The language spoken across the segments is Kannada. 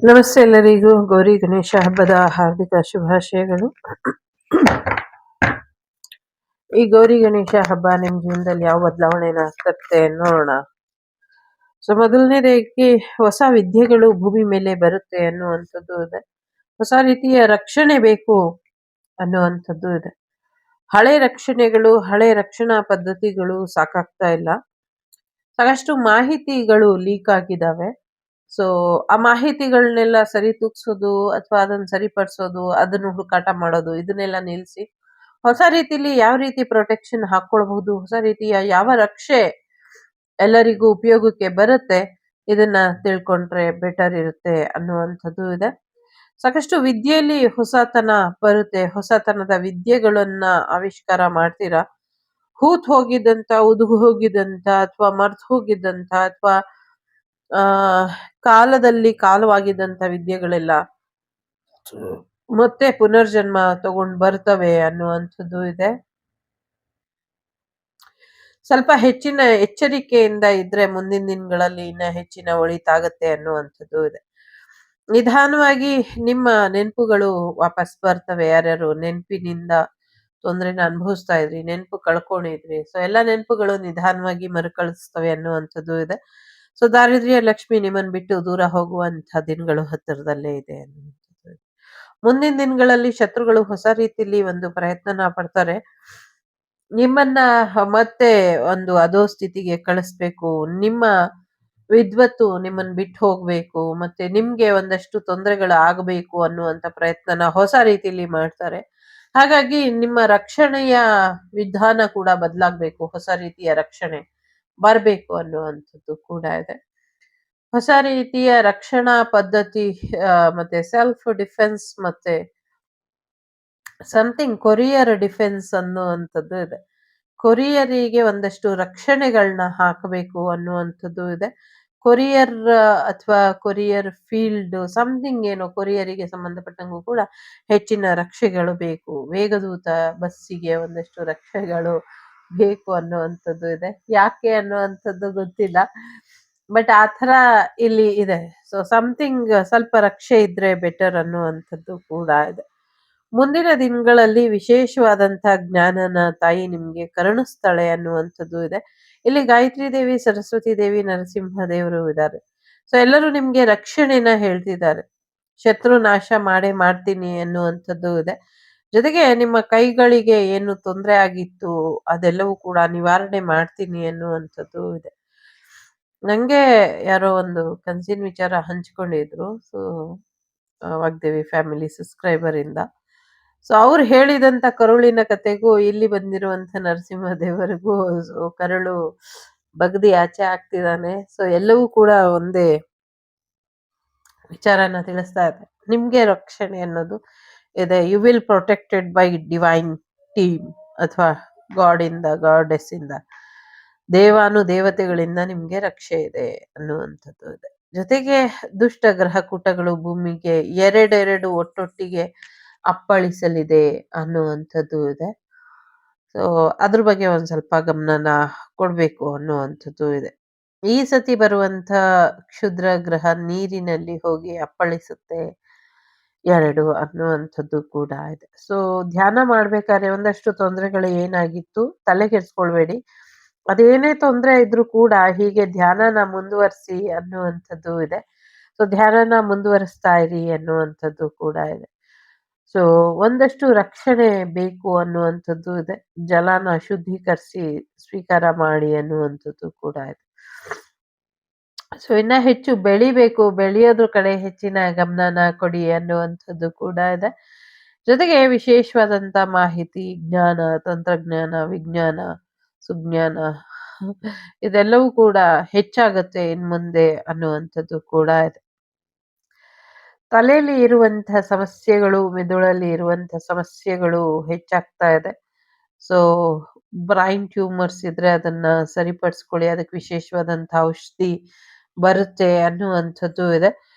ನಮಸ್ತೆ ಎಲ್ಲರಿಗೂ ಗೌರಿ ಗಣೇಶ ಹಬ್ಬದ ಹಾರ್ದಿಕ ಶುಭಾಶಯಗಳು. ಈ ಗೌರಿ ಗಣೇಶ ಹಬ್ಬ ನಿಮ್ ಜೀವನದಲ್ಲಿ ಯಾವ ಬದಲಾವಣೆನ ತರುತ್ತೆ ನೋಡೋಣ. ಸೊ ಮೊದಲನೇದಾಗಿ ಹೊಸ ವಿದ್ಯೆಗಳು ಭೂಮಿ ಮೇಲೆ ಬರುತ್ತೆ ಅನ್ನುವಂಥದ್ದು ಇದೆ. ಹೊಸ ರೀತಿಯ ರಕ್ಷಣೆ ಬೇಕು ಅನ್ನುವಂಥದ್ದು ಇದೆ. ಹಳೆ ರಕ್ಷಣೆಗಳು, ಹಳೆ ರಕ್ಷಣಾ ಪದ್ಧತಿಗಳು ಸಾಕಾಗ್ತಾ ಇಲ್ಲ. ಸಾಕಷ್ಟು ಮಾಹಿತಿಗಳು ಲೀಕ್ ಆಗಿದಾವೆ. ಸೊ ಆ ಮಾಹಿತಿಗಳನ್ನೆಲ್ಲ ಸರಿ ತೂಗ್ಸೋದು ಅಥವಾ ಅದನ್ನ ಸರಿಪಡಿಸೋದು, ಅದನ್ನು ಹುಡುಕಾಟ ಮಾಡೋದು, ಇದನ್ನೆಲ್ಲ ನಿಲ್ಲಿಸಿ ಹೊಸ ರೀತಿಲಿ ಯಾವ ರೀತಿ ಪ್ರೊಟೆಕ್ಷನ್ ಹಾಕೊಳ್ಬಹುದು, ಹೊಸ ರೀತಿಯ ಯಾವ ರಕ್ಷೆ ಎಲ್ಲರಿಗೂ ಉಪಯೋಗಕ್ಕೆ ಬರುತ್ತೆ, ಇದನ್ನ ತಿಳ್ಕೊಂಡ್ರೆ ಬೆಟರ್ ಇರುತ್ತೆ ಅನ್ನುವಂಥದ್ದು ಇದೆ. ಸಾಕಷ್ಟು ವಿದ್ಯೆಯಲ್ಲಿ ಹೊಸತನ ಬರುತ್ತೆ. ಹೊಸತನದ ವಿದ್ಯೆಗಳನ್ನ ಆವಿಷ್ಕಾರ ಮಾಡ್ತೀರಾ. ಹೂತ್ ಹೋಗಿದ್ದಂತ, ಉದುಗು ಹೋಗಿದ್ದಂತ, ಅಥವಾ ಮರ್ತ್ ಹೋಗಿದ್ದಂತ, ಅಥವಾ ಆ ಕಾಲದಲ್ಲಿ ಕಾಲವಾಗಿದ್ದಂತ ವಿದ್ಯೆಗಳೆಲ್ಲ ಮತ್ತೆ ಪುನರ್ಜನ್ಮ ತಗೊಂಡ್ ಬರ್ತವೆ ಅನ್ನುವಂಥದ್ದು ಇದೆ. ಸ್ವಲ್ಪ ಹೆಚ್ಚಿನ ಎಚ್ಚರಿಕೆಯಿಂದ ಇದ್ರೆ ಮುಂದಿನ ದಿನಗಳಲ್ಲಿ ಇನ್ನ ಹೆಚ್ಚಿನ ಒಳಿತಾಗತ್ತೆ ಅನ್ನುವಂಥದ್ದು ಇದೆ. ನಿಧಾನವಾಗಿ ನಿಮ್ಮ ನೆನಪುಗಳು ವಾಪಸ್ ಬರ್ತವೆ. ಯಾರ್ಯಾರು ನೆನಪಿನಿಂದ ತೊಂದ್ರೆನ ಅನುಭವಿಸ್ತಾ ಇದ್ರಿ, ನೆನಪು ಕಳ್ಕೊಂಡಿದ್ರಿ, ಸೊ ಎಲ್ಲ ನೆನಪುಗಳು ನಿಧಾನವಾಗಿ ಮರುಕಳಿಸ್ತವೆ ಅನ್ನುವಂಥದ್ದು ಇದೆ. ಸೊ ದಾರಿದ್ರ್ಯ ಲಕ್ಷ್ಮಿ ನಿಮ್ಮನ್ ಬಿಟ್ಟು ದೂರ ಹೋಗುವಂತ ದಿನಗಳು ಹತ್ತಿರದಲ್ಲೇ ಇದೆ ಅನ್ನುವಂಥದ್ದು ಇದೆ. ಮುಂದಿನ ದಿನಗಳಲ್ಲಿ ಶತ್ರುಗಳು ಹೊಸ ರೀತಿಯಲ್ಲಿ ಒಂದು ಪ್ರಯತ್ನನ ಪಡ್ತಾರೆ. ನಿಮ್ಮನ್ನ ಮತ್ತೆ ಒಂದು ಅಧೋ ಸ್ಥಿತಿಗೆ ಕಳಿಸ್ಬೇಕು. ನಿಮ್ಮ ವಿದ್ವತ್ತು ನಿಮ್ಮನ್ನ ಬಿಟ್ಟು ಹೋಗ್ಬೇಕು, ಮತ್ತೆ ನಿಮ್ಗೆ ಒಂದಷ್ಟು ತೊಂದರೆಗಳು ಆಗಬೇಕು ಅನ್ನುವಂತ ಪ್ರಯತ್ನನ ಹೊಸ ರೀತಿಯಲ್ಲಿ ಮಾಡ್ತಾರೆ. ಹಾಗಾಗಿ ನಿಮ್ಮ ರಕ್ಷಣೆಯ ವಿಧಾನ ಕೂಡ ಬದಲಾಗ್ಬೇಕು. ಹೊಸ ರೀತಿಯ ರಕ್ಷಣೆ ಬರ್ಬೇಕು ಅನ್ನುವಂಥದ್ದು ಕೂಡ ಇದೆ. ಹೊಸ ರೀತಿಯ ರಕ್ಷಣಾ ಪದ್ಧತಿ, ಮತ್ತೆ ಸೆಲ್ಫ್ ಡಿಫೆನ್ಸ್, ಮತ್ತೆ ಸಮಥಿಂಗ್ ಕೊರಿಯರ್ ಡಿಫೆನ್ಸ್ ಅನ್ನುವಂಥದ್ದು ಇದೆ. ಕೊರಿಯರಿಗೆ ಒಂದಷ್ಟು ರಕ್ಷಣೆಗಳನ್ನ ಹಾಕಬೇಕು ಅನ್ನುವಂಥದ್ದು ಇದೆ. ಕೊರಿಯರ್ ಅಥವಾ ಕೊರಿಯರ್ ಫೀಲ್ಡ್ ಸಮಥಿಂಗ್ ಏನೋ ಕೊರಿಯರಿಗೆ ಸಂಬಂಧಪಟ್ಟಂಗೂ ಕೂಡ ಹೆಚ್ಚಿನ ರಕ್ಷೆಗಳು ಬೇಕು. ವೇಗದೂತ ಬಸ್ಸಿಗೆ ಒಂದಷ್ಟು ರಕ್ಷೆಗಳು ಬೇಕು ಅನ್ನುವಂಥದ್ದು ಇದೆ. ಯಾಕೆ ಅನ್ನುವಂಥದ್ದು ಗೊತ್ತಿಲ್ಲ, ಬಟ್ ಆ ಥರ ಇಲ್ಲಿ ಇದೆ. ಸೊ ಸಮಥಿಂಗ್ ಸ್ವಲ್ಪ ರಕ್ಷೆ ಇದ್ರೆ ಬೆಟರ್ ಅನ್ನುವಂಥದ್ದು ಕೂಡ ಇದೆ. ಮುಂದಿನ ದಿನಗಳಲ್ಲಿ ವಿಶೇಷವಾದಂತಹ ಜ್ಞಾನನ ತಾಯಿ ನಿಮ್ಗೆ ಕರುಣಿಸ್ತಾಳೆ ಅನ್ನುವಂಥದ್ದು ಇದೆ. ಇಲ್ಲಿ ಗಾಯತ್ರಿ ದೇವಿ, ಸರಸ್ವತಿ ದೇವಿ, ನರಸಿಂಹ ದೇವರು ಇದ್ದಾರೆ. ಸೊ ಎಲ್ಲರೂ ನಿಮ್ಗೆ ರಕ್ಷಣೆನ ಹೇಳ್ತಿದ್ದಾರೆ. ಶತ್ರು ನಾಶ ಮಾಡೇ ಮಾಡ್ತೀನಿ ಅನ್ನುವಂಥದ್ದು ಇದೆ. ಜೊತೆಗೆ ನಿಮ್ಮ ಕೈಗಳಿಗೆ ಏನು ತೊಂದರೆ ಆಗಿತ್ತು ಅದೆಲ್ಲವೂ ಕೂಡ ನಿವಾರಣೆ ಮಾಡ್ತೀನಿ ಅನ್ನುವಂಥದ್ದು ಇದೆ. ನಂಗೆ ಯಾರೋ ಒಂದು ಕನ್ಸಿನ ವಿಚಾರ ಹಂಚ್ಕೊಂಡಿದ್ರು. ಸೊ ವಾಗ್ದೇವಿ ಫ್ಯಾಮಿಲಿ ಸಬ್ಸ್ಕ್ರೈಬರ್ ಇಂದ. ಸೊ ಅವ್ರು ಹೇಳಿದಂತ ಕರುಳಿನ ಕತೆಗೂ ಇಲ್ಲಿ ಬಂದಿರುವಂತ ನರಸಿಂಹ ದೇವರಿಗೂ ಕರುಳು ಬಗ್ದಿ ಆಚೆ ಆಗ್ತಿದ್ದಾನೆ. ಸೊ ಎಲ್ಲವೂ ಕೂಡ ಒಂದೇ ವಿಚಾರನ ತಿಳಿಸ್ತಾ ಇದೆ. ನಿಮ್ಗೆ ರಕ್ಷಣೆ ಅನ್ನೋದು ಇದೆ. You will protected by divine team ಅಥವಾ ಗಾಡ್ ಇಂದ, ಗಾಡೆಸ್ ಇಂದ, ದೇವಾನು ದೇವತೆಗಳಿಂದ ನಿಮ್ಗೆ ರಕ್ಷೆ ಇದೆ ಅನ್ನುವಂಥದ್ದು ಇದೆ. ಜೊತೆಗೆ ದುಷ್ಟ ಗ್ರಹ ಕೂಟಗಳು ಭೂಮಿಗೆ ಎರಡೆರಡು ಒಟ್ಟೊಟ್ಟಿಗೆ ಅಪ್ಪಳಿಸಲಿದೆ ಅನ್ನುವಂಥದ್ದು ಇದೆ. ಸೊ ಅದ್ರ ಬಗ್ಗೆ ಒಂದ್ ಸ್ವಲ್ಪ ಗಮನನ ಕೊಡ್ಬೇಕು ಅನ್ನುವಂಥದ್ದು ಇದೆ. ಈ ಸತಿ ಬರುವಂತ ಕ್ಷುದ್ರ ಗ್ರಹ ನೀರಿನಲ್ಲಿ ಹೋಗಿ ಅಪ್ಪಳಿಸುತ್ತೆ ಎರಡು ಅನ್ನುವಂಥದ್ದು ಕೂಡ ಇದೆ. ಸೊ ಧ್ಯಾನ ಮಾಡ್ಬೇಕಾದ್ರೆ ಒಂದಷ್ಟು ತೊಂದರೆಗಳು ಏನಾಗಿತ್ತು ತಲೆಗೆಡ್ಸ್ಕೊಳ್ಬೇಡಿ. ಅದೇನೇ ತೊಂದರೆ ಇದ್ರೂ ಕೂಡ ಹೀಗೆ ಧ್ಯಾನನ ಮುಂದುವರಿಸಿ ಅನ್ನುವಂಥದ್ದು ಇದೆ. ಸೊ ಧ್ಯಾನನ ಮುಂದುವರಿಸ್ತಾ ಇರಿ ಅನ್ನುವಂಥದ್ದು ಕೂಡ ಇದೆ. ಸೊ ಒಂದಷ್ಟು ರಕ್ಷಣೆ ಬೇಕು ಅನ್ನುವಂಥದ್ದು ಇದೆ. ಜಲನ ಶುದ್ಧೀಕರಿಸಿ ಸ್ವೀಕಾರ ಮಾಡಿ ಅನ್ನುವಂಥದ್ದು ಕೂಡ ಇದೆ. ಸೊ ಇನ್ನ ಹೆಚ್ಚು ಬೆಳಿಬೇಕು, ಬೆಳೆಯೋದ್ರ ಕಡೆ ಹೆಚ್ಚಿನ ಗಮನನ ಕೊಡಿ ಅನ್ನುವಂಥದ್ದು ಕೂಡ ಇದೆ. ಜೊತೆಗೆ ವಿಶೇಷವಾದಂತ ಮಾಹಿತಿ, ಜ್ಞಾನ, ತಂತ್ರಜ್ಞಾನ, ವಿಜ್ಞಾನ, ಸುಜ್ಞಾನ ಇದೆಲ್ಲವೂ ಕೂಡ ಹೆಚ್ಚಾಗತ್ತೆ ಇನ್ ಮುಂದೆ ಅನ್ನುವಂಥದ್ದು ಕೂಡ ಇದೆ. ತಲೆಯಲ್ಲಿ ಇರುವಂತಹ ಸಮಸ್ಯೆಗಳು, ಮೆದುಳಲ್ಲಿ ಇರುವಂತಹ ಸಮಸ್ಯೆಗಳು ಹೆಚ್ಚಾಗ್ತಾ ಇದೆ. ಸೊ ಬ್ರೈನ್ ಟ್ಯೂಮರ್ಸ್ ಇದ್ರೆ ಅದನ್ನ ಸರಿಪಡಿಸ್ಕೊಳ್ಳಿ. ಅದಕ್ಕೆ ವಿಶೇಷವಾದಂತಹ ಔಷಧಿ ಬರುತ್ತೆ ಅನ್ನುವಂಥದ್ದು ಇದೆ.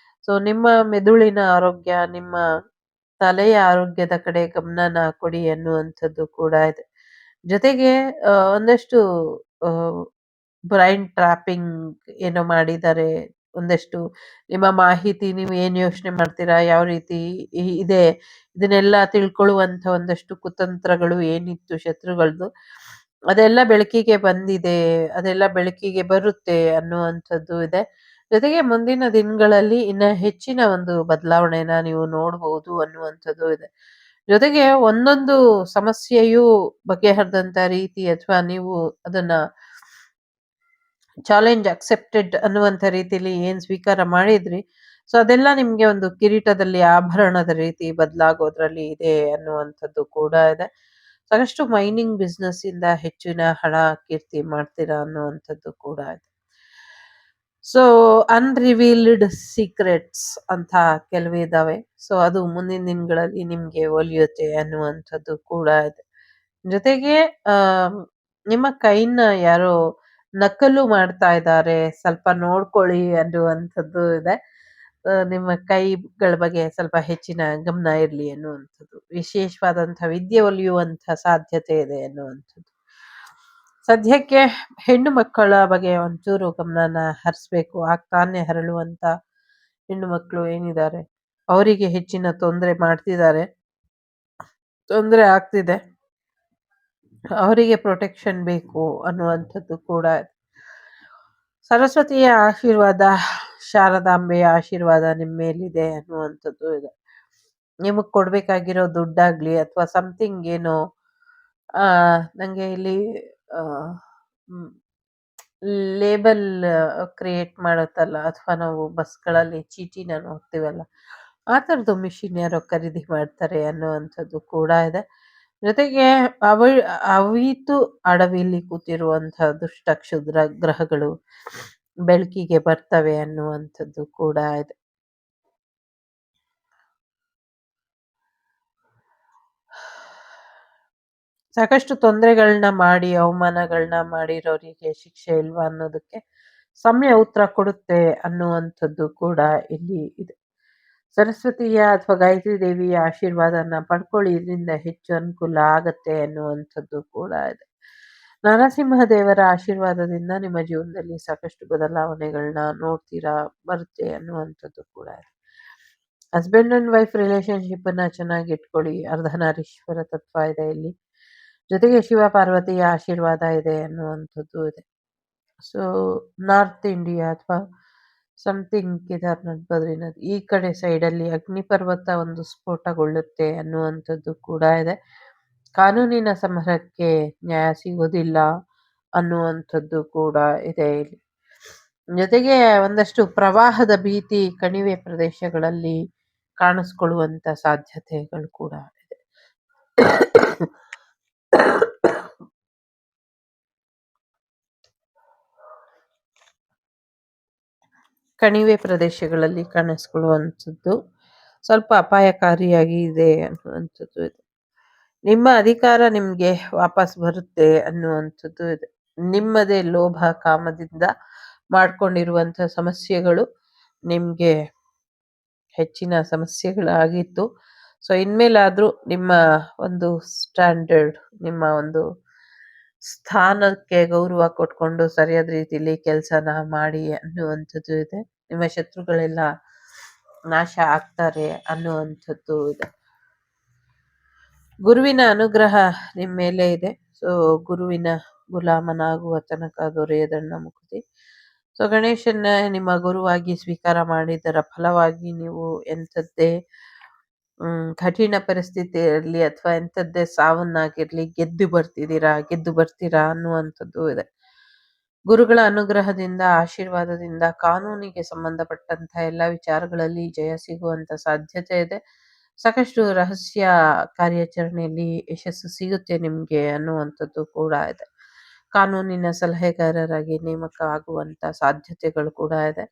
ಸೊ ನಿಮ್ಮ ಮೆದುಳಿನ ಆರೋಗ್ಯ, ನಿಮ್ಮ ತಲೆಯ ಆರೋಗ್ಯದ ಕಡೆ ಗಮನನ ಕೊಡಿ ಅನ್ನುವಂಥದ್ದು ಕೂಡ ಇದೆ. ಜೊತೆಗೆ ಒಂದಷ್ಟು ಬ್ರೈನ್ ಟ್ರಾಪಿಂಗ್ ಏನೋ ಮಾಡಿದ್ದಾರೆ. ಒಂದಷ್ಟು ನಿಮ್ಮ ಮಾಹಿತಿ, ನೀವು ಏನ್ ಯೋಚನೆ ಮಾಡ್ತೀರಾ, ಯಾವ ರೀತಿ ಇದೆ, ಇದನ್ನೆಲ್ಲ ತಿಳ್ಕೊಳ್ಳುವಂತ ಒಂದಷ್ಟು ಕುತಂತ್ರಗಳು ಏನಿತ್ತು ಶತ್ರುಗಳ್ದು, ಅದೆಲ್ಲ ಬೆಳಕಿಗೆ ಬಂದಿದೆ, ಅದೆಲ್ಲ ಬೆಳಕಿಗೆ ಬರುತ್ತೆ ಅನ್ನುವಂಥದ್ದು ಇದೆ. ಜೊತೆಗೆ ಮುಂದಿನ ದಿನಗಳಲ್ಲಿ ಇನ್ನ ಹೆಚ್ಚಿನ ಒಂದು ಬದಲಾವಣೆನ ನೀವು ನೋಡ್ಬಹುದು ಅನ್ನುವಂಥದ್ದು ಇದೆ. ಜೊತೆಗೆ ಒಂದೊಂದು ಸಮಸ್ಯೆಯೂ ಬಗೆಹರಿದಂತ ರೀತಿ, ಅಥವಾ ನೀವು ಅದನ್ನ ಚಾಲೆಂಜ್ ಅಕ್ಸೆಪ್ಟೆಡ್ ಅನ್ನುವಂಥ ರೀತಿಯಲ್ಲಿ ಏನ್ ಸ್ವೀಕಾರ ಮಾಡಿದ್ರಿ, ಸೊ ಅದೆಲ್ಲ ನಿಮ್ಗೆ ಒಂದು ಕಿರೀಟದಲ್ಲಿ ಆಭರಣದ ರೀತಿ ಬದಲಾಗೋದ್ರಲ್ಲಿ ಇದೆ ಅನ್ನುವಂಥದ್ದು ಕೂಡ ಇದೆ. ಸಾಕಷ್ಟು ಮೈನಿಂಗ್ ಬಿಸ್ನೆಸ್ ಇಂದ ಹೆಚ್ಚಿನ ಹಣ ಕೀರ್ತಿ ಮಾಡ್ತೀರಾ ಅನ್ನುವಂಥದ್ದು ಕೂಡ ಇದೆ. ಸೊ ಅನ್ರಿವೀಲ್ಡ್ ಸೀಕ್ರೆಟ್ಸ್ ಅಂತ ಕೆಲವಿದಾವೆ. ಸೊ ಅದು ಮುಂದಿನ ದಿನಗಳಲ್ಲಿ ನಿಮ್ಗೆ ಒಲಿಯುತ್ತೆ ಅನ್ನುವಂಥದ್ದು ಕೂಡ ಇದೆ. ಜೊತೆಗೆ ಆ ನಿಮ್ಮ ಕೈನ ಯಾರೋ ನಕಲು ಮಾಡ್ತಾ ಇದ್ದಾರೆ, ಸ್ವಲ್ಪ ನೋಡ್ಕೊಳ್ಳಿ ಅನ್ನುವಂಥದ್ದು ಇದೆ. ನಿಮ್ಮ ಕೈಗಳ ಬಗ್ಗೆ ಸ್ವಲ್ಪ ಹೆಚ್ಚಿನ ಗಮನ ಇರ್ಲಿ ಅನ್ನುವಂಥದ್ದು. ವಿಶೇಷವಾದಂಥ ವಿದ್ಯೆ ಒಲಿಯುವಂಥ ಸಾಧ್ಯತೆ ಇದೆ ಅನ್ನುವಂಥದ್ದು. ಸದ್ಯಕ್ಕೆ ಹೆಣ್ಣು ಮಕ್ಕಳ ಬಗ್ಗೆ ಒಂಚೂರು ಗಮನನ ಹರಿಸ್ಬೇಕು. ಆಗ್ತಾನೆ ಹರಳುವಂತ ಹೆಣ್ಣು ಮಕ್ಕಳು ಏನಿದ್ದಾರೆ, ಅವರಿಗೆ ಹೆಚ್ಚಿನ ತೊಂದರೆ ಮಾಡ್ತಿದ್ದಾರೆ, ತೊಂದರೆ ಆಗ್ತಿದೆ, ಅವರಿಗೆ ಪ್ರೊಟೆಕ್ಷನ್ ಬೇಕು ಅನ್ನುವಂಥದ್ದು ಕೂಡ ಇದೆ. ಸರಸ್ವತಿಯ ಆಶೀರ್ವಾದ, ಶಾರದಾಂಬೆಯ ಆಶೀರ್ವಾದ ನಿಮ್ಮ ಮೇಲಿದೆ ಅನ್ನುವಂಥದ್ದು ಇದೆ. ನಿಮಗ್ ಕೊಡ್ಬೇಕಾಗಿರೋ ದುಡ್ಡಾಗ್ಲಿ ಅಥವಾ ಸಮಥಿಂಗ್ ಏನೋ, ನಂಗೆ ಇಲ್ಲಿ ಲೇಬಲ್ ಕ್ರಿಯೇಟ್ ಮಾಡುತ್ತಲ್ಲ, ಅಥವಾ ನಾವು ಬಸ್ಗಳಲ್ಲಿ ಚೀಟಿನ ನೋಡ್ತೀವಲ್ಲ, ಆ ಥರದ್ದು ಮಿಷಿನ್ ಯಾರೋ ಖರೀದಿ ಮಾಡ್ತಾರೆ ಅನ್ನುವಂಥದ್ದು ಕೂಡ ಇದೆ. ಜೊತೆಗೆ ಅವಿತು ಅಡವಿಲಿ ಕೂತಿರುವಂತಹ ದುಷ್ಟ ಕ್ಷುದ್ರ ಗ್ರಹಗಳು ಬೆಳಕಿಗೆ ಬರ್ತವೆ ಅನ್ನುವಂಥದ್ದು ಕೂಡ ಇದೆ. ಸಾಕಷ್ಟು ತೊಂದರೆಗಳನ್ನ ಮಾಡಿ, ಅವಮಾನಗಳನ್ನ ಮಾಡಿರೋರಿಗೆ ಶಿಕ್ಷೆ ಇಲ್ವಾ ಅನ್ನೋದಕ್ಕೆ ಸಮಯ ಉತ್ತರ ಕೊಡುತ್ತೆ ಅನ್ನುವಂಥದ್ದು ಕೂಡ ಇಲ್ಲಿ ಇದೆ. ಸರಸ್ವತಿಯ ಅಥವಾ ಗಾಯತ್ರಿ ದೇವಿಯ ಆಶೀರ್ವಾದನ ಪಡ್ಕೊಳ್ಳಿ, ಇದರಿಂದ ಹೆಚ್ಚು ಅನುಕೂಲ ಆಗತ್ತೆ ಅನ್ನುವಂಥದ್ದು ಕೂಡ ಇದೆ. ನರಸಿಂಹದೇವರ ಆಶೀರ್ವಾದದಿಂದ ನಿಮ್ಮ ಜೀವನದಲ್ಲಿ ಸಾಕಷ್ಟು ಬದಲಾವಣೆಗಳನ್ನ ನೋಡ್ತೀರಾ, ಬರುತ್ತೆ ಅನ್ನುವಂಥದ್ದು ಕೂಡ ಇದೆ. ಹಸ್ಬೆಂಡ್ ಅಂಡ್ ವೈಫ್ ರಿಲೇಶನ್ಶಿಪ್ ಅನ್ನ ಚೆನ್ನಾಗಿ ಇಟ್ಕೊಳ್ಳಿ. ಅರ್ಧನಾರೀಶ್ವರ ತತ್ವ ಇದೆ ಇಲ್ಲಿ. ಜೊತೆಗೆ ಶಿವ ಪಾರ್ವತಿಯ ಆಶೀರ್ವಾದ ಇದೆ ಅನ್ನುವಂಥದ್ದು ಇದೆ. ಸೊ ನಾರ್ತ್ ಇಂಡಿಯಾ ಅಥವಾ ಸಮಥಿಂಗ್ ಕೇದಾರ್ನಾಥ್, ಬದ್ರಿನಾಥ್ ಈ ಕಡೆ ಸೈಡಲ್ಲಿ ಅಗ್ನಿಪರ್ವತ ಒಂದು ಸ್ಫೋಟಗೊಳ್ಳುತ್ತೆ ಅನ್ನುವಂಥದ್ದು ಕೂಡ ಇದೆ. ಕಾನೂನಿನ ಸಮರಕ್ಕೆ ನ್ಯಾಯ ಸಿಗೋದಿಲ್ಲ ಅನ್ನುವಂಥದ್ದು ಕೂಡ ಇದೆ ಇಲ್ಲಿ. ಜೊತೆಗೆ ಒಂದಷ್ಟು ಪ್ರವಾಹದ ಭೀತಿ ಕಣಿವೆ ಪ್ರದೇಶಗಳಲ್ಲಿ ಕಾಣಿಸ್ಕೊಳ್ಳುವಂತ ಸಾಧ್ಯತೆಗಳು ಕೂಡ ಇದೆ. ಕಣಿವೆ ಪ್ರದೇಶಗಳಲ್ಲಿ ಕಾಣಿಸ್ಕೊಳ್ಳುವಂಥದ್ದು ಸ್ವಲ್ಪ ಅಪಾಯಕಾರಿಯಾಗಿ ಇದೆ ಅನ್ನುವಂಥದ್ದು ಇದೆ. ನಿಮ್ಮ ಅಧಿಕಾರ ನಿಮ್ಗೆ ವಾಪಸ್ ಬರುತ್ತೆ ಅನ್ನುವಂಥದ್ದು ಇದೆ. ನಿಮ್ಮದೇ ಲೋಭ ಕಾಮದಿಂದ ಮಾಡ್ಕೊಂಡಿರುವಂಥ ಸಮಸ್ಯೆಗಳು ನಿಮ್ಗೆ ಹೆಚ್ಚಿನ ಸಮಸ್ಯೆಗಳಾಗಿತ್ತು. ಸೊ ಇನ್ಮೇಲಾದ್ರೂ ನಿಮ್ಮ ಒಂದು ಸ್ಟ್ಯಾಂಡರ್ಡ್, ನಿಮ್ಮ ಒಂದು ಸ್ಥಾನಕ್ಕೆ ಗೌರವ ಕೊಟ್ಕೊಂಡು ಸರಿಯಾದ ರೀತಿಯಲ್ಲಿ ಕೆಲಸನ ಮಾಡಿ ಅನ್ನುವಂಥದ್ದು ಇದೆ. ನಿಮ್ಮ ಶತ್ರುಗಳೆಲ್ಲ ನಾಶ ಆಗ್ತಾರೆ ಅನ್ನುವಂಥದ್ದು ಇದೆ. ಗುರುವಿನ ಅನುಗ್ರಹ ನಿಮ್ಮ ಮೇಲೆ ಇದೆ. ಸೊ ಗುರುವಿನ ಗುಲಾಮನಾಗುವ ತನಕ ದೊರೆಯದಣ್ಣ ಮುಕ್ತಿ. ಸೊ ಗಣೇಶನ್ನ ನಿಮ್ಮ ಗುರುವಾಗಿ ಸ್ವೀಕಾರ ಮಾಡಿದರ ಫಲವಾಗಿ ನೀವು ಎಂಥದ್ದೇ ಕಠಿಣ ಪರಿಸ್ಥಿತಿ ಇರಲಿ ಅಥವಾ ಎಂಥದ್ದೇ ಸಾವನ್ನಾಗಿರ್ಲಿ ಗೆದ್ದು ಬರ್ತೀರಾ ಅನ್ನುವಂಥದ್ದು ಇದೆ. ಗುರುಗಳ ಅನುಗ್ರಹದಿಂದ, ಆಶೀರ್ವಾದದಿಂದ ಕಾನೂನಿಗೆ ಸಂಬಂಧಪಟ್ಟಂತಹ ಎಲ್ಲ ವಿಚಾರಗಳಲ್ಲಿ ಜಯ ಸಿಗುವಂತ ಸಾಧ್ಯತೆ ಇದೆ. ಸಾಕಷ್ಟು ರಹಸ್ಯ ಕಾರ್ಯಾಚರಣೆಯಲ್ಲಿ ಯಶಸ್ಸು ಸಿಗುತ್ತೆ ನಿಮ್ಗೆ ಅನ್ನುವಂಥದ್ದು ಕೂಡ ಇದೆ. ಕಾನೂನಿನ ಸಲಹೆಗಾರರಾಗಿ ನೇಮಕ ಆಗುವಂತ ಸಾಧ್ಯತೆಗಳು ಕೂಡ ಇದೆ.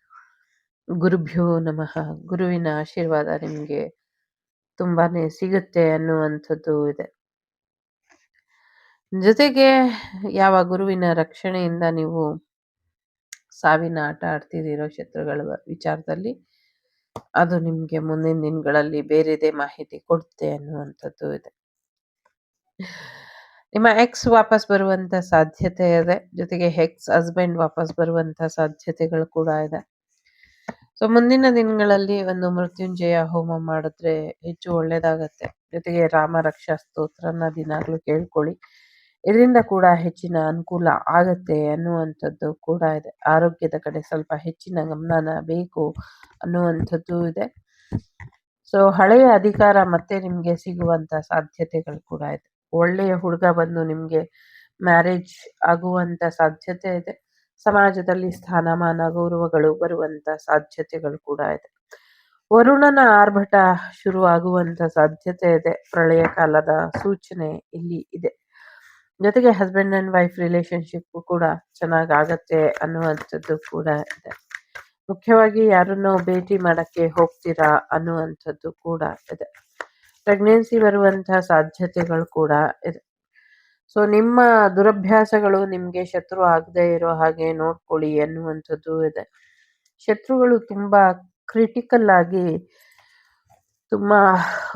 ಗುರುಭ್ಯೋ ನಮಃ. ಗುರುವಿನ ಆಶೀರ್ವಾದ ನಿಮ್ಗೆ ತುಂಬಾನೇ ಸಿಗುತ್ತೆ ಅನ್ನುವಂಥದ್ದು ಇದೆ. ಜೊತೆಗೆ ಯಾವ ಗುರುವಿನ ರಕ್ಷಣೆಯಿಂದ ನೀವು ಸಾವಿನ ಆಟ ಆಡ್ತಿದ್ದೀರೋ ಶತ್ರುಗಳ ವಿಚಾರದಲ್ಲಿ, ಅದು ನಿಮ್ಗೆ ಮುಂದಿನ ದಿನಗಳಲ್ಲಿ ಬೇರೆದೇ ಮಾಹಿತಿ ಕೊಡುತ್ತೆ ಅನ್ನುವಂಥದ್ದು ಇದೆ. ನಿಮ್ಮ ಎಕ್ಸ್ ವಾಪಸ್ ಬರುವಂತ ಸಾಧ್ಯತೆ ಇದೆ. ಜೊತೆಗೆ ಎಕ್ಸ್ ಹಸ್ಬೆಂಡ್ ವಾಪಸ್ ಬರುವಂತ ಸಾಧ್ಯತೆಗಳು ಕೂಡ ಇದೆ. ಸೊ ಮುಂದಿನ ದಿನಗಳಲ್ಲಿ ಒಂದು ಮೃತ್ಯುಂಜಯ ಹೋಮ ಮಾಡಿದ್ರೆ ಹೆಚ್ಚು ಒಳ್ಳೇದಾಗತ್ತೆ. ಜೊತೆಗೆ ರಾಮ ರಕ್ಷಾ ಸ್ತೋತ್ರನ ದಿನಾಗ್ಲೂ ಕೇಳ್ಕೊಳ್ಳಿ. ಇದರಿಂದ ಕೂಡ ಹೆಚ್ಚಿನ ಅನುಕೂಲ ಆಗತ್ತೆ ಅನ್ನುವಂಥದ್ದು ಕೂಡ ಇದೆ. ಆರೋಗ್ಯದ ಕಡೆ ಸ್ವಲ್ಪ ಹೆಚ್ಚಿನ ಗಮನನ ಬೇಕು ಅನ್ನುವಂಥದ್ದು ಇದೆ. ಸೊ ಹಳೆಯ ಅಧಿಕಾರ ಮತ್ತೆ ನಿಮ್ಗೆ ಸಿಗುವಂತ ಸಾಧ್ಯತೆಗಳು ಕೂಡ ಇದೆ. ಒಳ್ಳೆಯ ಹುಡುಗ ಬಂದು ನಿಮ್ಗೆ ಮ್ಯಾರೇಜ್ ಆಗುವಂತ ಸಾಧ್ಯತೆ ಇದೆ. ಸಮಾಜದಲ್ಲಿ ಸ್ಥಾನಮಾನ ಗೌರವಗಳು ಬರುವಂತ ಸಾಧ್ಯತೆಗಳು ಕೂಡ ಇದೆ. ವರುಣನ ಆರ್ಭಟ ಶುರುವಾಗುವಂತ ಸಾಧ್ಯತೆ ಇದೆ. ಪ್ರಳಯ ಕಾಲದ ಸೂಚನೆ ಇಲ್ಲಿ ಇದೆ. ಜೊತೆಗೆ ಹಸ್ಬೆಂಡ್ ಅಂಡ್ ವೈಫ್ ರಿಲೇಶನ್ಶಿಪ್ ಕೂಡ ಚೆನ್ನಾಗಾಗತ್ತೆ ಅನ್ನುವಂಥದ್ದು ಕೂಡ ಇದೆ. ಮುಖ್ಯವಾಗಿ ಯಾರನ್ನೋ ಭೇಟಿ ಮಾಡಕ್ಕೆ ಹೋಗ್ತೀರಾ ಅನ್ನುವಂಥದ್ದು ಕೂಡ ಇದೆ. ಪ್ರೆಗ್ನೆನ್ಸಿ ಬರುವಂತಹ ಸಾಧ್ಯತೆಗಳು ಕೂಡ ಇದೆ. ಸೊ ನಿಮ್ಮ ದುರಭ್ಯಾಸಗಳು ನಿಮ್ಗೆ ಶತ್ರು ಆಗದೆ ಇರೋ ಹಾಗೆ ನೋಡ್ಕೊಳ್ಳಿ ಅನ್ನುವಂಥದ್ದು ಇದೆ. ಶತ್ರುಗಳು ತುಂಬಾ ಕ್ರಿಟಿಕಲ್ ಆಗಿ ತುಂಬಾ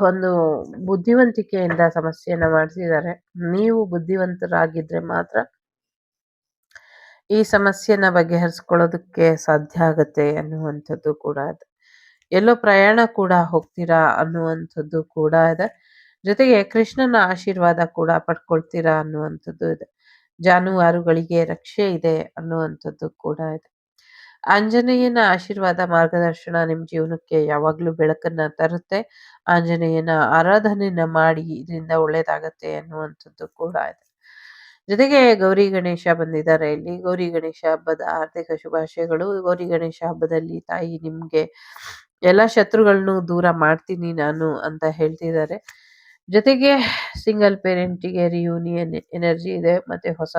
ಒಂದು ಬುದ್ಧಿವಂತಿಕೆಯಿಂದ ಸಮಸ್ಯೆಯನ್ನ ಮಾಡಿಸಿದ್ದಾರೆ. ನೀವು ಬುದ್ಧಿವಂತರಾಗಿದ್ರೆ ಮಾತ್ರ ಈ ಸಮಸ್ಯೆನ ಬಗೆಹರಿಸ್ಕೊಳ್ಳೋದಕ್ಕೆ ಸಾಧ್ಯ ಆಗತ್ತೆ ಅನ್ನುವಂಥದ್ದು ಕೂಡ ಇದೆ. ಎಲ್ಲೋ ಪ್ರಯಾಣ ಕೂಡ ಹೋಗ್ತೀರಾ ಅನ್ನುವಂಥದ್ದು ಕೂಡ ಇದೆ. ಜೊತೆಗೆ ಕೃಷ್ಣನ ಆಶೀರ್ವಾದ ಕೂಡ ಪಡ್ಕೊಳ್ತೀರಾ ಅನ್ನುವಂಥದ್ದು ಇದೆ. ಜಾನುವಾರುಗಳಿಗೆ ರಕ್ಷೆ ಇದೆ ಅನ್ನುವಂಥದ್ದು ಕೂಡ ಇದೆ. ಆಂಜನೇಯನ ಆಶೀರ್ವಾದ ಮಾರ್ಗದರ್ಶನ ನಿಮ್ಮ ಜೀವನಕ್ಕೆ ಯಾವಾಗಲೂ ಬೆಳಕನ್ನ ತರುತ್ತೆ. ಆಂಜನೇಯನ ಆರಾಧನೆಯನ್ನ ಮಾಡಿ ಇದರಿಂದ ಒಳ್ಳೇದಾಗತ್ತೆ ಅನ್ನುವಂಥದ್ದು ಕೂಡ ಇದೆ. ಜೊತೆಗೆ ಗೌರಿ ಗಣೇಶ ಬಂದಿದ್ದಾರೆ ಇಲ್ಲಿ. ಗೌರಿ ಗಣೇಶ ಹಬ್ಬದ ಆರ್ಥಿಕ ಶುಭಾಶಯಗಳು. ಗೌರಿ ಗಣೇಶ ಹಬ್ಬದಲ್ಲಿ ತಾಯಿ ನಿಮ್ಗೆ ಎಲ್ಲ ಶತ್ರುಗಳನ್ನು ದೂರ ಮಾಡ್ತೀನಿ ನಾನು ಅಂತ ಹೇಳ್ತಿದ್ದಾರೆ. ಜೊತೆಗೆ ಸಿಂಗಲ್ ಪೇರೆಂಟಿಗೆ ರಿಯೂನಿಯನ್ ಎನರ್ಜಿ ಇದೆ. ಮತ್ತೆ ಹೊಸ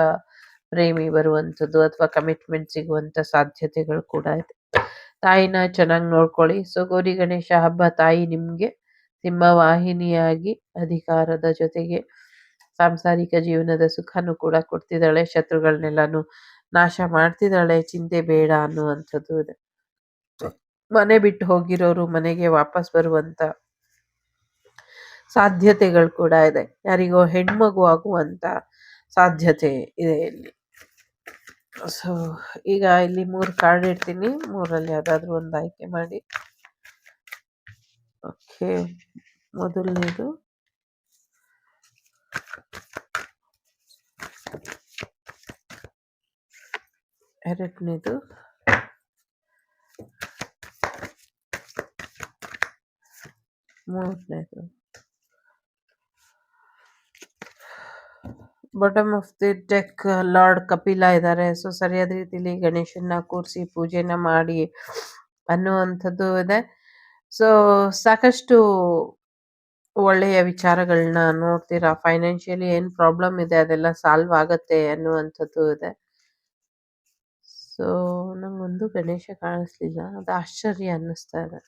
ಪ್ರೇಮಿ ಬರುವಂಥದ್ದು ಅಥವಾ ಕಮಿಟ್ಮೆಂಟ್ ಸಿಗುವಂತ ಸಾಧ್ಯತೆಗಳು ಕೂಡ ಇದೆ. ತಾಯಿನ ಚೆನ್ನಾಗಿ ನೋಡ್ಕೊಳ್ಳಿ. ಸೊ ಗೌರಿ ಗಣೇಶ ಹಬ್ಬ ತಾಯಿ ನಿಮ್ಗೆ ಸಿಂಹವಾಹಿನಿಯಾಗಿ ಅಧಿಕಾರದ ಜೊತೆಗೆ ಸಾಂಸಾರಿಕ ಜೀವನದ ಸುಖನೂ ಕೂಡ ಕೊಡ್ತಿದ್ದಾಳೆ. ಶತ್ರುಗಳನ್ನೆಲ್ಲಾನು ನಾಶ ಮಾಡ್ತಿದ್ದಾಳೆ. ಚಿಂತೆ ಬೇಡ ಅನ್ನುವಂಥದ್ದು ಇದೆ. ಮನೆ ಬಿಟ್ಟು ಹೋಗಿರೋರು ಮನೆಗೆ ವಾಪಸ್ ಬರುವಂತ ಸಾಧ್ಯತೆಗಳು ಕೂಡ ಇದೆ. ಯಾರಿಗೋ ಹೆಣ್ಮಗು ಆಗುವಂತ ಸಾಧ್ಯತೆ ಇದೆ ಇಲ್ಲಿ. ಸೊ ಈಗ ಇಲ್ಲಿ 3 ಕಾರ್ಡ್ ಇಡ್ತೀನಿ. 3ರಲ್ಲಿ ಯಾವ್ದಾದ್ರು ಒಂದು ಆಯ್ಕೆ ಮಾಡಿ. ಓಕೆ, ಮೊದಲನೇದು ಎರಡನೇದು ಮೂರನೇದು. Bottom of the deck lord Kapila ಇದ್ದಾರೆ. ಸೊ ಸರಿಯಾದ ರೀತಿಯಲ್ಲಿ ಗಣೇಶನ್ನ ಕೂರಿಸಿ ಪೂಜೆನ ಮಾಡಿ ಅನ್ನುವಂಥದ್ದು ಇದೆ. ಸೊ ಸಾಕಷ್ಟು ಒಳ್ಳೆಯ ವಿಚಾರಗಳನ್ನ ನೋಡ್ತೀರಾ. ಫೈನಾನ್ಷಿಯಲಿ ಏನ್ ಪ್ರಾಬ್ಲಮ್ ಇದೆ ಅದೆಲ್ಲ ಸಾಲ್ವ್ ಆಗತ್ತೆ ಅನ್ನುವಂಥದ್ದು ಇದೆ. ಸೊ ನಂಗೊಂದು ಗಣೇಶ ಕಾಣಿಸ್ಲಿಲ್ಲ, ಅದು ಆಶ್ಚರ್ಯ ಅನ್ನಿಸ್ತಾ ಇದೆ.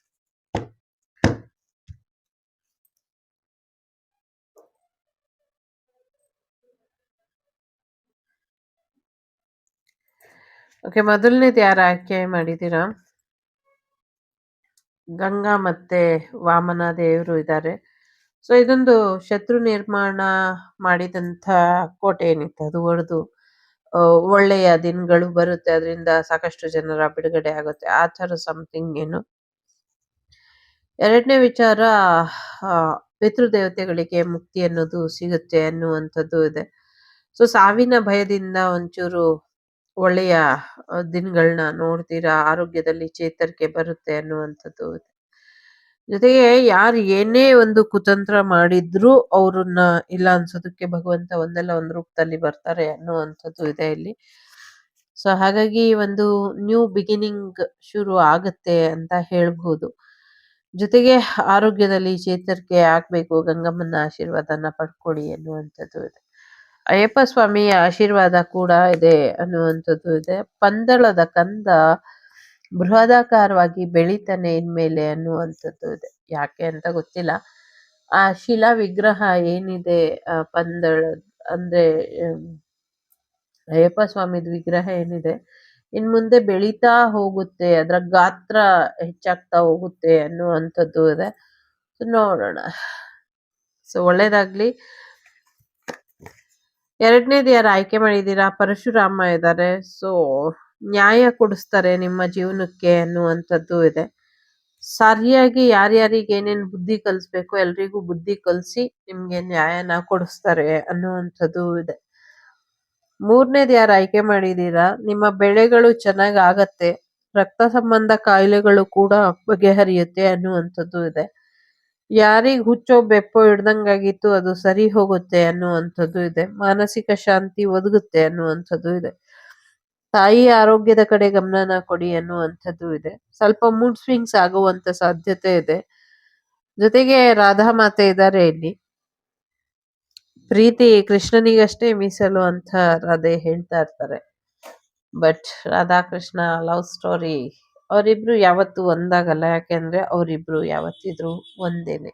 ಓಕೆ, ಮೊದಲನೇದು ಯಾರು ಆಯ್ಕೆ ಮಾಡಿದ್ದೀರಾ? ಗಂಗಾ ಮತ್ತೆ ವಾಮನ ದೇವರು ಇದ್ದಾರೆ. ಸೊ ಇದೊಂದು ಶತ್ರು ನಿರ್ಮಾಣ ಮಾಡಿದಂಥ ಕೋಟೆ ಏನಿತ್ತು ಅದು ಒಡೆದು ಒಳ್ಳೆಯ ದಿನಗಳು ಬರುತ್ತೆ. ಅದರಿಂದ ಸಾಕಷ್ಟು ಜನರ ಬಿಡುಗಡೆ ಆಗುತ್ತೆ. ಆ ಥರ ಸಮಥಿಂಗ್ ಏನು. ಎರಡನೇ ವಿಚಾರ, ಪಿತೃದೇವತೆಗಳಿಗೆ ಮುಕ್ತಿ ಅನ್ನೋದು ಸಿಗುತ್ತೆ ಅನ್ನುವಂಥದ್ದು ಇದೆ. ಸೊ ಸಾವಿನ ಭಯದಿಂದ ಒಂಚೂರು ಒಳ್ಳೆಯ ದಿನಗಳನ್ನ ನೋಡ್ತೀರಾ. ಆರೋಗ್ಯದಲ್ಲಿ ಚೇತರಿಕೆ ಬರುತ್ತೆ ಅನ್ನುವಂಥದ್ದು ಇದೆ. ಜೊತೆಗೆ ಯಾರು ಏನೇ ಒಂದು ಕುತಂತ್ರ ಮಾಡಿದ್ರೂ ಅವ್ರನ್ನ ಇಲ್ಲ ಅನ್ಸೋದಕ್ಕೆ ಭಗವಂತ ಒಂದಲ್ಲ ಒಂದು ರೂಪದಲ್ಲಿ ಬರ್ತಾರೆ ಅನ್ನುವಂಥದ್ದು ಇದೆ ಇಲ್ಲಿ. ಸೊ ಹಾಗಾಗಿ ಒಂದು ನ್ಯೂ ಬಿಗಿನಿಂಗ್ ಶುರು ಆಗತ್ತೆ ಅಂತ ಹೇಳ್ಬಹುದು. ಜೊತೆಗೆ ಆರೋಗ್ಯದಲ್ಲಿ ಚೇತರಿಕೆ ಆಗ್ಬೇಕು. ಗಂಗಮ್ಮನ ಆಶೀರ್ವಾದನ ಪಡ್ಕೊಳ್ಳಿ ಅನ್ನುವಂಥದ್ದು ಇದೆ. ಅಯ್ಯಪ್ಪ ಸ್ವಾಮಿಯ ಆಶೀರ್ವಾದ ಕೂಡ ಇದೆ ಅನ್ನುವಂಥದ್ದು ಇದೆ. ಪಂದಳದ ಕಂದ ಬೃಹದಾಕಾರವಾಗಿ ಬೆಳಿತಾನೆ ಇನ್ಮೇಲೆ ಅನ್ನುವಂಥದ್ದು ಇದೆ. ಯಾಕೆ ಅಂತ ಗೊತ್ತಿಲ್ಲ. ಆ ಶಿಲಾ ವಿಗ್ರಹ ಏನಿದೆ ಪಂದಳ ಅಂದ್ರೆ ಅಯ್ಯಪ್ಪ ಸ್ವಾಮಿದ್ ವಿಗ್ರಹ ಏನಿದೆ ಇನ್ ಮುಂದೆ ಬೆಳೀತಾ ಹೋಗುತ್ತೆ, ಅದರ ಗಾತ್ರ ಹೆಚ್ಚಾಗ್ತಾ ಹೋಗುತ್ತೆ ಅನ್ನುವಂಥದ್ದು ಇದೆ. ನೋಡೋಣ. ಸೊ ಒಳ್ಳೇದಾಗ್ಲಿ. ಎರಡನೇದು ಯಾರು ಆಯ್ಕೆ ಮಾಡಿದ್ದೀರಾ? ಪರಶುರಾಮ ಇದ್ದಾರೆ. ಸೊ ನ್ಯಾಯ ಕೊಡಿಸ್ತಾರೆ ನಿಮ್ಮ ಜೀವನಕ್ಕೆ ಅನ್ನುವಂಥದ್ದು ಇದೆ. ಸರಿಯಾಗಿ ಯಾರ್ಯಾರಿಗೆ ಏನೇನ್ ಬುದ್ಧಿ ಕಲಿಸ್ಬೇಕು ಎಲ್ರಿಗೂ ಬುದ್ಧಿ ಕಲಿಸಿ ನಿಮ್ಗೆ ನ್ಯಾಯನ ಕೊಡಿಸ್ತಾರೆ ಅನ್ನುವಂಥದ್ದು ಇದೆ. ಮೂರನೇದು ಯಾರು ಆಯ್ಕೆ ಮಾಡಿದೀರಾ, ನಿಮ್ಮ ಬೆಳೆಗಳು ಚೆನ್ನಾಗ್ ಆಗತ್ತೆ, ರಕ್ತ ಸಂಬಂಧ ಕಾಯಿಲೆಗಳು ಕೂಡ ಬಗೆಹರಿಯುತ್ತೆ ಅನ್ನುವಂಥದ್ದು ಇದೆ. ಯಾರಿಗ್ ಹುಚ್ಚೋ ಬೆಪ್ಪೋ ಹಿಡ್ದಂಗಾಗಿತ್ತು ಅದು ಸರಿ ಹೋಗುತ್ತೆ ಅನ್ನುವಂಥದ್ದು ಇದೆ. ಮಾನಸಿಕ ಶಾಂತಿ ಒದಗುತ್ತೆ ಅನ್ನುವಂಥದ್ದು ಇದೆ. ತಾಯಿ ಆರೋಗ್ಯದ ಕಡೆ ಗಮನನ ಕೊಡಿ ಅನ್ನುವಂಥದ್ದು ಇದೆ. ಸ್ವಲ್ಪ ಮೂಡ್ ಸ್ವಿಂಗ್ಸ್ ಆಗುವಂತ ಸಾಧ್ಯತೆ ಇದೆ. ಜೊತೆಗೆ ರಾಧಾ ಮಾತೆ ಇದ್ದಾರೆ ಇಲ್ಲಿ. ಪ್ರೀತಿ ಕೃಷ್ಣನಿಗಷ್ಟೇ ಮೀಸಲು ಅಂತ ರಾಧೆ ಹೇಳ್ತಾ ಇರ್ತಾರೆ. ಬಟ್ ರಾಧಾಕೃಷ್ಣ ಲವ್ ಸ್ಟೋರಿ ಅವರಿಬ್ರು ಯಾವತ್ತೂ ಒಂದಾಗಲ್ಲ. ಯಾಕೆಂದ್ರೆ ಅವರಿಬ್ರು ಯಾವತ್ತಿದ್ರು ಒಂದೇನೆ.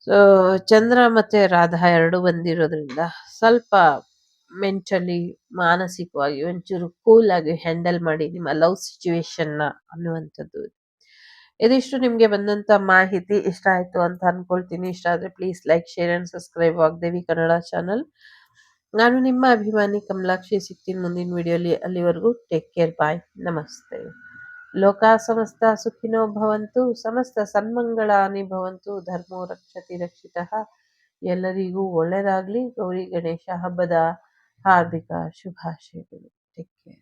ಸೊ ಚಂದ್ರ ಮತ್ತೆ ರಾಧಾ ಎರಡು ಬಂದಿರೋದ್ರಿಂದ ಸ್ವಲ್ಪ ಮೆಂಟಲಿ ಮಾನಸಿಕವಾಗಿ ಒಂಚೂರು ಕೂಲ್ ಆಗಿ ಹ್ಯಾಂಡಲ್ ಮಾಡಿ ನಿಮ್ಮ ಲವ್ ಸಿಚುವೇಶನ್ ನ ಅನ್ನುವಂಥದ್ದು. ಇದಿಷ್ಟು ನಿಮ್ಗೆ ಬಂದಂತ ಮಾಹಿತಿ ಇಷ್ಟ ಆಯ್ತು ಅಂತ ಅನ್ಕೊಳ್ತೀನಿ. ಇಷ್ಟ ಆದ್ರೆ please like share and subscribe Vagdevi Kannada channel. ನಾನು ನಿಮ್ಮ ಅಭಿಮಾನಿ ಕಮಲಾಕ್ಷಿ. ಸಿಗ್ತೀನಿ ಮುಂದಿನ ವಿಡಿಯೋಲಿ. ಅಲ್ಲಿವರೆಗೂ ಟೇಕ್ ಕೇರ್. ಬಾಯ್. ನಮಸ್ತೆ. ಲೋಕ ಸಮಸ್ತ ಸುಖಿನೋ ಭವಂತು. ಸಮಸ್ತ ಸನ್ಮಂಗಳಾನಿ ಭವಂತು. ಧರ್ಮೋ ರಕ್ಷತಿ ರಕ್ಷಿತಃ. ಎಲ್ಲರಿಗೂ ಒಳ್ಳೆಯದಾಗ್ಲಿ. ಗೌರಿ ಗಣೇಶ ಹಬ್ಬದ ಹಾರ್ದಿಕ ಶುಭಾಶಯಗಳು. Take care.